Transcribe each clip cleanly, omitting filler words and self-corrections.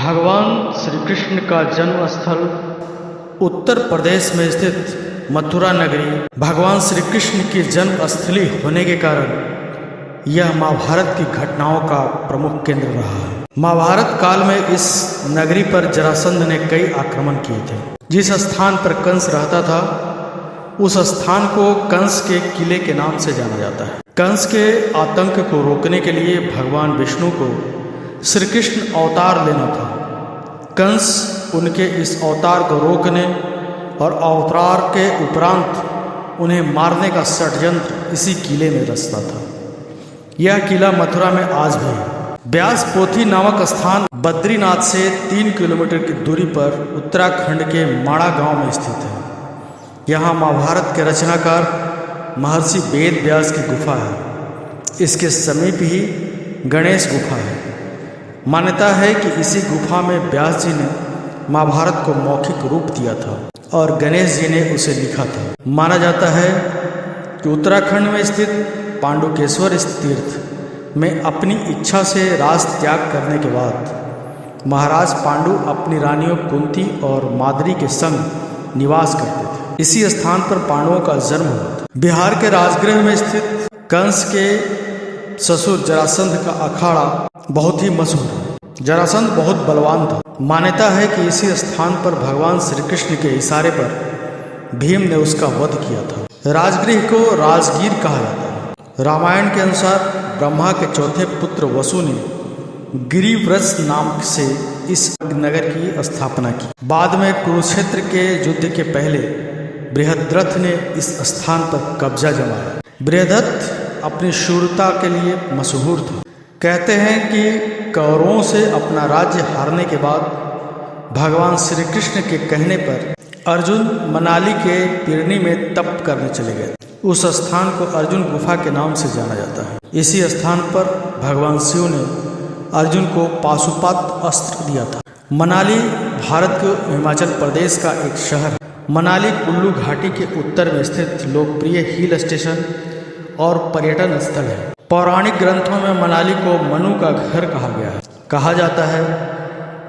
भगवान श्री कृष्ण का जन्म स्थल उत्तर प्रदेश में स्थित मथुरा नगरी भगवान श्री कृष्ण की जन्म स्थली होने के कारण यह महाभारत की घटनाओं का प्रमुख केंद्र रहा है। महाभारत काल में इस नगरी पर जरासंध ने कई आक्रमण किए थे। जिस स्थान पर कंस रहता था उस स्थान को कंस के किले के नाम से जाना जाता है। कंस के आतंक को रोकने के लिए भगवान विष्णु को श्री कृष्ण अवतार लेना था। कंस उनके इस अवतार को रोकने और अवतार के उपरांत उन्हें मारने का षड्यंत्र इसी किले में रचता था। यह किला मथुरा में आज भी है। व्यास पोथी नामक स्थान बद्रीनाथ से 3 किलोमीटर की दूरी पर उत्तराखंड के माड़ा गांव में स्थित है। यहाँ महाभारत के रचनाकार महर्षि वेद व्यास की गुफा है। इसके समीप ही गणेश गुफा है। मान्यता है कि इसी गुफा में व्यास जी ने महाभारत को मौखिक रूप दिया था और गणेश जी ने उसे लिखा था। माना जाता है कि उत्तराखंड में स्थित पांडुकेश्वर तीर्थ में अपनी इच्छा से राज त्याग करने के बाद महाराज पांडु अपनी रानियों कुंती और माद्री के संग निवास करते थे। इसी स्थान पर पांडवों का जन्म हुआ था। बिहार के राजगृह में स्थित कंस के ससुर जरासंध का अखाड़ा बहुत ही मशहूर है। जरासंध बहुत बलवान था। मान्यता है कि इसी स्थान पर भगवान श्री कृष्ण के इशारे पर भीम ने उसका वध किया था। राजगृह को राजगीर कहा जाता है। रामायण के अनुसार ब्रह्मा के चौथे पुत्र वसु ने गिरिव्रज नाम से इस नगर की स्थापना की। बाद में कुरुक्षेत्र के युद्ध के पहले बृहद्रथ ने इस स्थान पर कब्जा जमाया। बृहद्रथ अपनी शूरता के लिए मशहूर था। कहते हैं कि कौरवों से अपना राज्य हारने के बाद भगवान श्री कृष्ण के कहने पर अर्जुन मनाली के पिरनी में तप करने चले गए। उस स्थान को अर्जुन गुफा के नाम से जाना जाता है। इसी स्थान पर भगवान शिव ने अर्जुन को पाशुपात अस्त्र दिया था। मनाली भारत के हिमाचल प्रदेश का एक शहर है। मनाली कुल्लू घाटी के उत्तर में स्थित लोकप्रिय हिल स्टेशन और पर्यटन स्थल है। पौराणिक ग्रंथों में मनाली को मनु का घर कहा गया है। कहा जाता है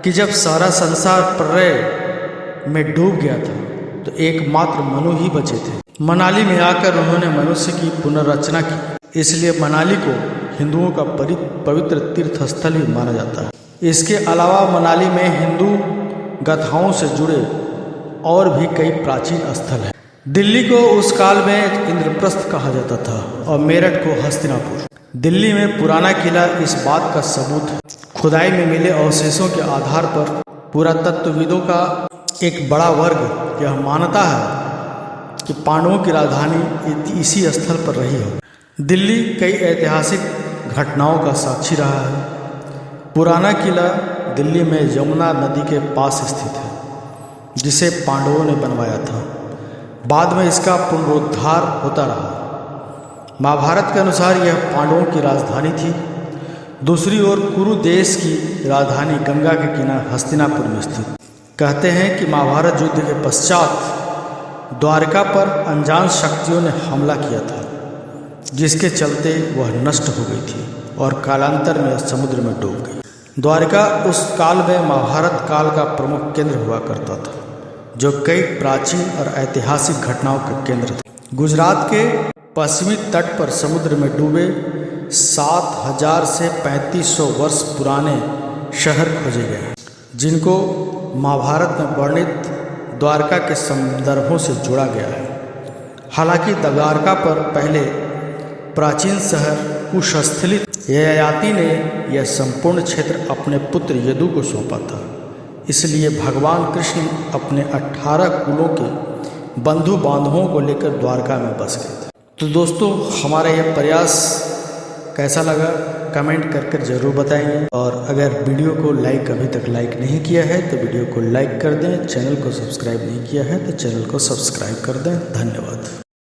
कि जब सारा संसार प्रलय में डूब गया था तो एकमात्र मनु ही बचे थे। मनाली में आकर उन्होंने मनुष्य की पुनर्रचना की। इसलिए मनाली को हिंदुओं का पवित्र तीर्थ स्थल ही माना जाता है। इसके अलावा मनाली में हिंदू गाथाओं से जुड़े और भी कई प्राचीन स्थल हैं। दिल्ली को उस काल में इंद्रप्रस्थ कहा जाता था और मेरठ को हस्तिनापुर। दिल्ली में पुराना किला इस बात का सबूत है। खुदाई में मिले अवशेषों के आधार पर पुरातत्वविदों का एक बड़ा वर्ग यह मानता है कि पांडवों की राजधानी इसी स्थल पर रही हो। दिल्ली कई ऐतिहासिक घटनाओं का साक्षी रहा है। पुराना किला दिल्ली में यमुना नदी के पास स्थित है, जिसे पांडवों ने बनवाया था। बाद में इसका पुनरुद्धार होता रहा। महाभारत के अनुसार यह पांडवों की राजधानी थी। दूसरी ओर कुरु देश की राजधानी गंगा के किनारे हस्तिनापुर में स्थित। कहते हैं कि महाभारत युद्ध के पश्चात द्वारका पर अनजान शक्तियों ने हमला किया था, जिसके चलते वह नष्ट हो गई थी और कालांतर में समुद्र में डूब गई। द्वारका उस काल में महाभारत काल का प्रमुख केंद्र हुआ करता था, जो कई प्राचीन और ऐतिहासिक घटनाओं का केंद्र था। गुजरात के पश्चिमी तट पर समुद्र में डूबे 7000 से 3500 वर्ष पुराने शहर खोजे गए, जिनको महाभारत में वर्णित द्वारका के संदर्भों से जोड़ा गया है। हालांकि द्वारका पर पहले प्राचीन शहर कुशस्थली ययाति ने यह संपूर्ण क्षेत्र अपने पुत्र यदु को सौंपा था। इसलिए भगवान कृष्ण अपने 18 कुलों के बंधु बांधवों को लेकर द्वारका में बस गए थे। तो दोस्तों, हमारा यह प्रयास कैसा लगा कमेंट कर ज़रूर बताएंगे। और अगर वीडियो को अभी तक लाइक नहीं किया है तो वीडियो को लाइक कर दें। चैनल को सब्सक्राइब नहीं किया है तो चैनल को सब्सक्राइब कर दें। धन्यवाद।